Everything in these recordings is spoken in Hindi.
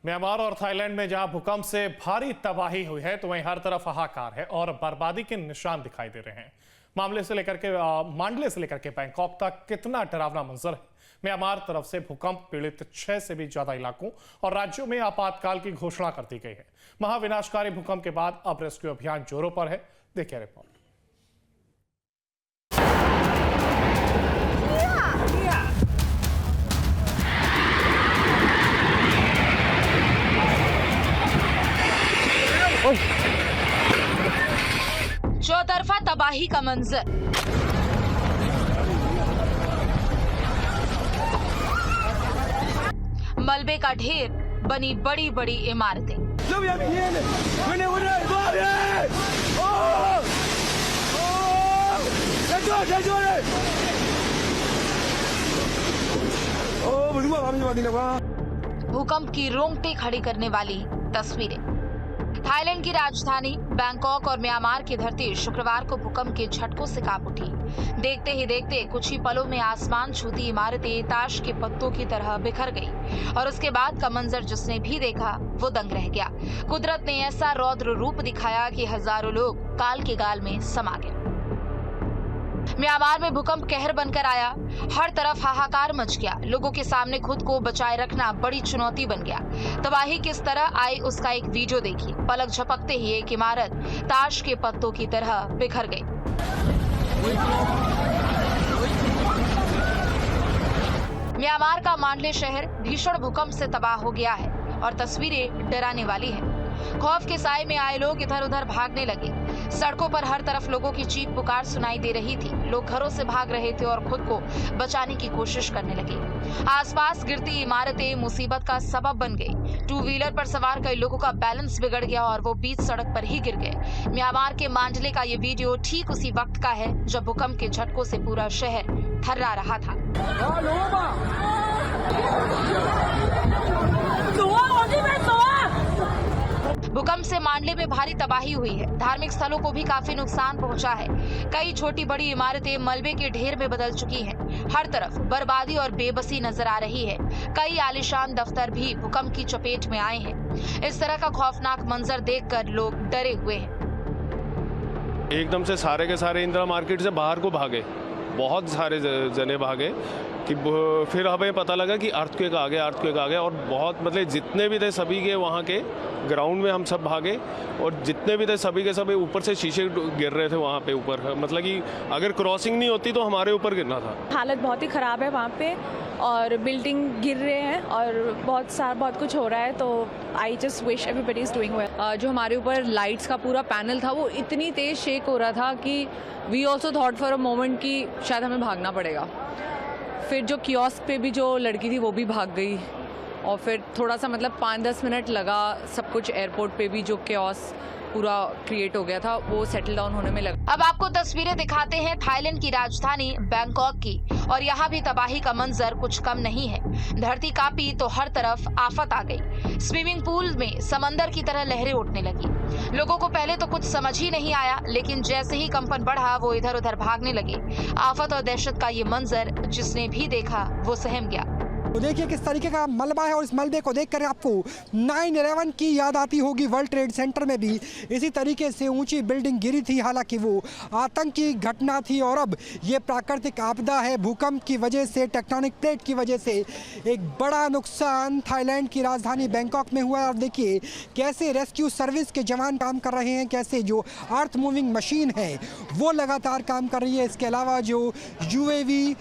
म्यांमार और थाईलैंड में जहां भूकंप से भारी तबाही हुई है तो वहीं हर तरफ हाहाकार है और बर्बादी के निशान दिखाई दे रहे हैं। मांडले से लेकर के बैंकॉक तक कितना डरावना मंजर है। म्यांमार तरफ से भूकंप पीड़ित 6 से भी ज्यादा इलाकों और राज्यों में आपातकाल की घोषणा कर दी गई है। महाविनाशकारी भूकंप के बाद अब रेस्क्यू अभियान जोरों पर है। देखिए रिपोर्ट। चौतरफा तबाही का मंजर। मलबे का ढेर, बनी बड़ी बड़ी इमारतें। भूकंप की रोंगटे खड़ी करने वाली तस्वीरें। थाईलैंड की राजधानी बैंकॉक और म्यांमार की धरती शुक्रवार को भूकंप के झटकों से कांप उठी। देखते ही देखते कुछ ही पलों में आसमान छूती इमारतें ताश के पत्तों की तरह बिखर गई और उसके बाद का मंजर जिसने भी देखा वो दंग रह गया। कुदरत ने ऐसा रौद्र रूप दिखाया कि हजारों लोग काल के गाल में समा गए। म्यांमार में भूकंप कहर बनकर आया। हर तरफ हाहाकार मच गया। लोगों के सामने खुद को बचाए रखना बड़ी चुनौती बन गया। तबाही किस तरह आई उसका एक वीडियो देखिए। पलक झपकते ही एक इमारत ताश के पत्तों की तरह बिखर गई। म्यांमार का मांडले शहर भीषण भूकंप से तबाह हो गया है और तस्वीरें डराने वाली हैं। खौफ के साए में आए लोग इधर उधर भागने लगे। सड़कों पर हर तरफ लोगों की चीख पुकार सुनाई दे रही थी। लोग घरों से भाग रहे थे और खुद को बचाने की कोशिश करने लगे। आसपास गिरती इमारतें मुसीबत का सबब बन गई। 2 व्हीलर पर सवार कई लोगों का बैलेंस बिगड़ गया और वो बीच सड़क पर ही गिर गए। म्यांमार के मांडले का ये वीडियो ठीक उसी वक्त का है जब भूकंप के झटकों से पूरा शहर थर्रा रहा था। भूकंप से मांडले में भारी तबाही हुई है। धार्मिक स्थलों को भी काफी नुकसान पहुंचा है। कई छोटी बड़ी इमारतें मलबे के ढेर में बदल चुकी हैं। हर तरफ बर्बादी और बेबसी नजर आ रही है। कई आलीशान दफ्तर भी भूकंप की चपेट में आए हैं। इस तरह का खौफनाक मंजर देखकर लोग डरे हुए हैं। एकदम से सारे के सारे इंदिरा मार्केट से बाहर को भागे। बहुत सारे जने भागे कि फिर हमें पता लगा कि अर्थक्वेक आ गया और बहुत मतलब जितने भी थे सभी के वहाँ के ग्राउंड में हम सब भागे और जितने भी थे सभी के सभी ऊपर से शीशे गिर रहे थे वहाँ पे ऊपर। मतलब कि अगर क्रॉसिंग नहीं होती तो हमारे ऊपर गिरना था। हालत बहुत ही ख़राब है वहाँ पे और बिल्डिंग गिर रहे हैं और बहुत कुछ हो रहा है। तो I just wish everybody is doing well. जो हमारे ऊपर लाइट्स का पूरा पैनल था वो इतनी तेज़ शेक हो रहा था कि we also thought for a moment कि शायद हमें भागना पड़ेगा। फिर जो कियोस्क पे भी जो लड़की थी वो भी भाग गई और फिर थोड़ा सा मतलब 5-10 मिनट लगा सब कुछ एयरपोर्ट पे भी जो कियोस्क पूरा क्रिएट हो गया था वो सेटल डाउन होने में लगा। अब आपको तस्वीरें दिखाते हैं थाईलैंड की राजधानी बैंकॉक की और यहाँ भी तबाही का मंजर कुछ कम नहीं है। धरती कांपी तो हर तरफ आफत आ गई। स्विमिंग पूल में समंदर की तरह लहरें उठने लगी। लोगों को पहले तो कुछ समझ ही नहीं आया, लेकिन जैसे ही कंपन बढ़ा वो इधर उधर भागने लगे। आफत और दहशत का ये मंजर जिसने भी देखा वो सहम गया। तो देखिए किस तरीके का मलबा है और इस मलबे को देखकर आपको 9/11 की याद आती होगी। वर्ल्ड ट्रेड सेंटर में भी इसी तरीके से ऊंची बिल्डिंग गिरी थी। हालांकि वो आतंकी घटना थी और अब ये प्राकृतिक आपदा है। भूकंप की वजह से, टेक्टोनिक प्लेट की वजह से एक बड़ा नुकसान थाईलैंड की राजधानी बैंकॉक में हुआ। और देखिए कैसे रेस्क्यू सर्विस के जवान काम कर रहे हैं, कैसे जो अर्थ मूविंग मशीन है वो लगातार काम कर रही है। इसके अलावा जो UAV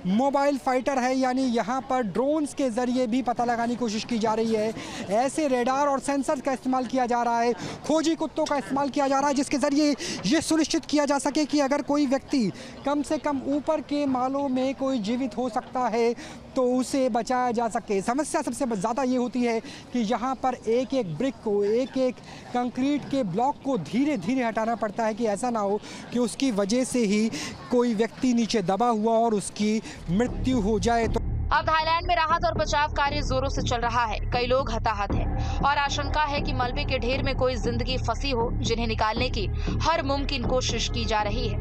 मोबाइल फाइटर है, यानी यहाँ पर ड्रोन्स के ज़रिए भी पता लगाने की कोशिश की जा रही है। ऐसे रेडार और सेंसर का इस्तेमाल किया जा रहा है, खोजी कुत्तों का इस्तेमाल किया जा रहा है जिसके ज़रिए ये सुनिश्चित किया जा सके कि अगर कोई व्यक्ति कम से कम ऊपर के मालों में कोई जीवित हो सकता है तो उसे बचाया जा सके। समस्या सबसे ज़्यादा ये होती है कि यहाँ पर एक एक ब्रिक को, एक एक कंक्रीट के ब्लॉक को धीरे धीरे हटाना पड़ता है कि ऐसा ना हो कि उसकी वजह से ही कोई व्यक्ति नीचे दबा हुआ और उसकी मृत्यु हो जाए। तो अब थाईलैंड में राहत और बचाव कार्य जोरों से चल रहा है। कई लोग हताहत हैं और आशंका है कि मलबे के ढेर में कोई जिंदगी फंसी हो जिन्हें निकालने की हर मुमकिन कोशिश की जा रही है।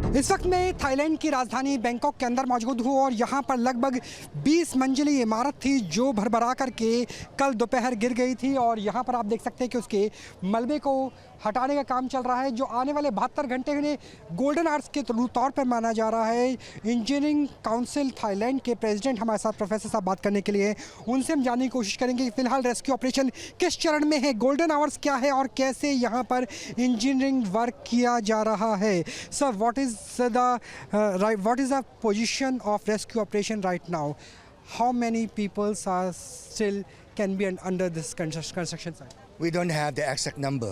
इस वक्त मैं थाईलैंड की राजधानी बैंकॉक के अंदर मौजूद हूँ और यहाँ पर लगभग 20 मंजिली इमारत थी जो भरभरा करके कल दोपहर गिर गई थी और यहाँ पर आप देख सकते हैं कि उसके मलबे को हटाने का काम चल रहा है जो आने वाले 72 घंटे में गोल्डन आवर्स के तौर पर माना जा रहा है। इंजीनियरिंग काउंसिल थाईलैंड के प्रेसिडेंट हमारे साथ प्रोफेसर साहब बात करने के लिए, उनसे हम जानने की कोशिश करेंगे कि फिलहाल रेस्क्यू ऑपरेशन किस चरण में है, गोल्डन आवर्स क्या है और कैसे यहाँ पर इंजीनियरिंग वर्क किया जा रहा है। Sir, what is the position of rescue operation right now? How many peoples are still can be under this construction site? We don't have the exact number,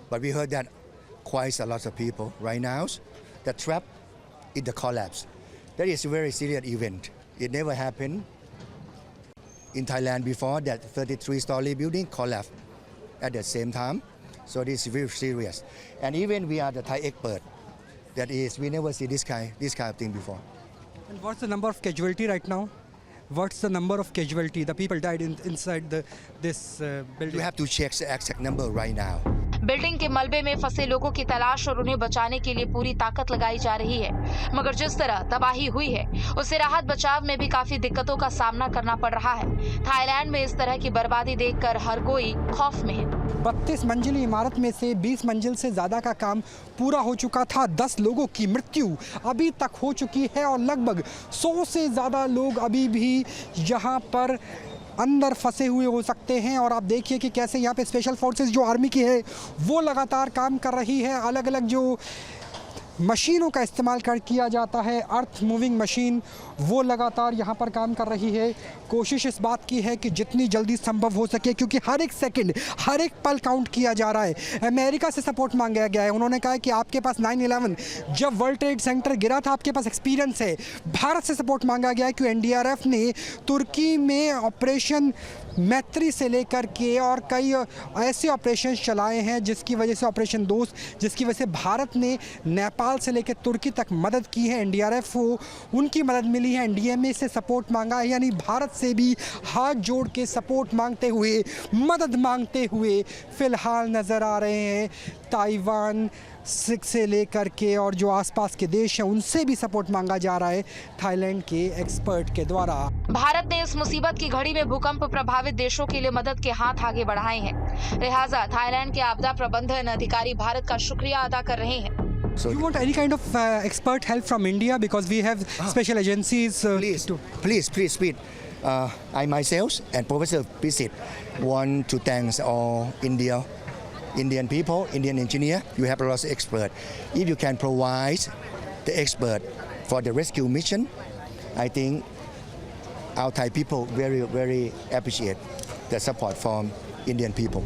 but we heard that quite a lot of people right now they're trapped in the collapse. That is a very serious event. It never happened in Thailand before that 33-story building collapsed at the same time. So this is very serious. And even we are the Thai expert. That is, we never see this kind of thing before. And what's the number of casualty right now? What's the number of casualty? The people died inside this building. You have to check the exact number right now. Building के मलबे में फंसे लोगों की तलाश और उन्हें बचाने के लिए पूरी ताकत लगाई जा रही है, मगर जिस तरह तबाही हुई है उससे राहत बचाव में भी काफी दिक्कतों का सामना करना पड़ रहा है। थाईलैंड में इस तरह की बर्बादी देखकर हर कोई खौफ में है। 32 मंजिली इमारत में से 20 मंजिल से ज्यादा का काम पूरा हो चुका था। 10 लोगों की मृत्यु अभी तक हो चुकी है और लगभग 100 से ज्यादा लोग अभी भी यहाँ पर अंदर फंसे हुए हो सकते हैं। और आप देखिए कि कैसे यहाँ पे स्पेशल फोर्सेस जो आर्मी की है वो लगातार काम कर रही है। अलग अलग जो मशीनों का इस्तेमाल किया जाता है, अर्थ मूविंग मशीन, वो लगातार यहाँ पर काम कर रही है। कोशिश इस बात की है कि जितनी जल्दी संभव हो सके, क्योंकि हर एक सेकंड, हर एक पल काउंट किया जा रहा है। अमेरिका से सपोर्ट मांगा गया है। उन्होंने कहा है कि आपके पास 9/11 जब वर्ल्ड ट्रेड सेंटर गिरा था, आपके पास एक्सपीरियंस है। भारत से सपोर्ट मांगा गया है कि NDRF ने तुर्की में ऑपरेशन मैत्री से लेकर के और कई ऐसे ऑपरेशन चलाए हैं जिसकी वजह से ऑपरेशन दोस्त, जिसकी वजह से भारत ने नेपाल से लेकर तुर्की तक मदद की है। NDRF को उनकी मदद मिली है। NDMA से सपोर्ट मांगा है, यानी भारत से भी हाथ जोड़ के सपोर्ट मांगते हुए, मदद मांगते हुए फिलहाल नज़र आ रहे हैं। ताइवान से लेकर के और जो आसपास के देश हैं उनसे भी सपोर्ट मांगा जा रहा है थाईलैंड के एक्सपर्ट के द्वारा। भारत ने इस मुसीबत की घड़ी में भूकंप प्रभावित देशों के लिए मदद के हाथ आगे बढ़ाए हैं। लिहाजा थाईलैंड के आपदा प्रबंधन अधिकारी भारत का शुक्रिया अदा कर रहे हैं। So you want any kind of expert help from India because we have special agencies? Please. I myself and Professor Pisit want to thank all Indian people, Indian engineer. You have a lot of expert. If you can provide the expert for the rescue mission, I think our Thai people very appreciate the support from Indian people.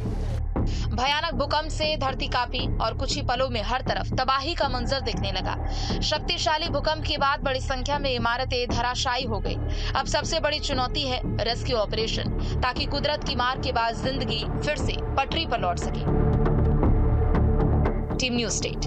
भयानक भूकंप से धरती कांपी और कुछ ही पलों में हर तरफ तबाही का मंजर दिखने लगा। शक्तिशाली भूकंप के बाद बड़ी संख्या में इमारतें धराशायी हो गई। अब सबसे बड़ी चुनौती है रेस्क्यू ऑपरेशन, ताकि कुदरत की मार के बाद जिंदगी फिर से पटरी पर लौट सके। Team news state.